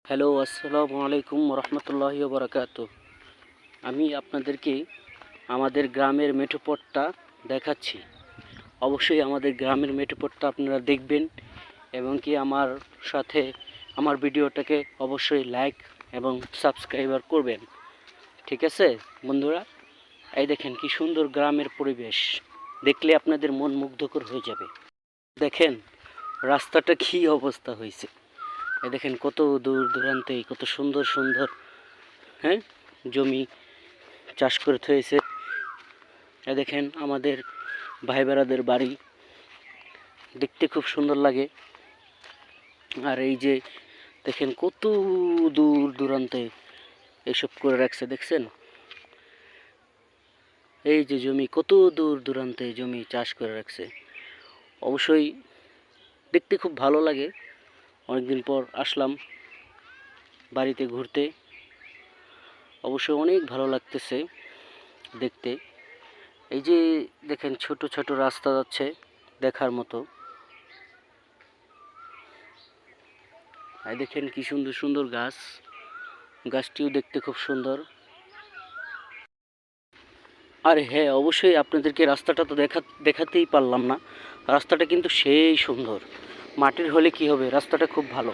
Hello, আসসালামু আলাইকুম রহমতুল্লাহি বারাকাতু। আমি আপনাদেরকে আমাদের গ্রামের মেঠোপথটা দেখাচ্ছি। অবশ্যই আমাদের গ্রামের মেঠোপথটা আপনারা দেখবেন এবং কি আমার সাথে আমার ভিডিওটাকে অবশ্যই লাইক এবং সাবস্ক্রাইবার করবেন। ঠিক আছে বন্ধুরা, এই দেখেন কি সুন্দর গ্রামের পরিবেশ, দেখলে আপনাদের মন মুগ্ধকর হয়ে যাবে। দেখেন রাস্তাটা কী অবস্থা হয়েছে, এই দেখেন কত দূর দূরান্তে কত সুন্দর সুন্দর জমি চাষ করে থয়েছে। এই দেখেন আমাদের ভাই বেড়াদের বাড়ি, দেখতে খুব সুন্দর লাগে। আর এই যে দেখেন কত দূর দূরান্তে এসব করে রাখছে, দেখছেন এই যে জমি কত দূর দূরান্তে জমি চাষ করে রাখছে। অবশ্যই দেখতে খুব ভালো লাগে। অনেকদিন পর আসলাম বাড়িতে ঘুরতে, অবশ্যই অনেক ভালো লাগতেছে দেখতে। এই যে দেখেন ছোট ছোট রাস্তা যাচ্ছে দেখার মতো। এই দেখেন কি সুন্দর সুন্দর গাছ, গাছটিও দেখতে খুব সুন্দর। আর হ্যাঁ, অবশ্যই আপনাদেরকে রাস্তাটা তো দেখাতেই পারলাম না। রাস্তাটা কিন্তু সেই সুন্দর, মাটির হলে কি হবে, রাস্তাটা খুব ভালো,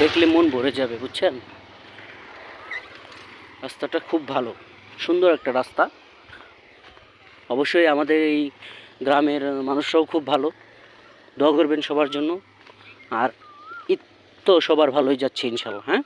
দেখলে মন ভরে যাবে, বুঝছেন। রাস্তাটা খুব ভালো, সুন্দর একটা রাস্তা। অবশ্যই আমাদের এই গ্রামের মানুষরাও খুব ভালো, দোয়া করবেন সবার জন্য। আর ঈদ তো সবার ভালোই যাচ্ছে ইনশাল্লাহ। হ্যাঁ।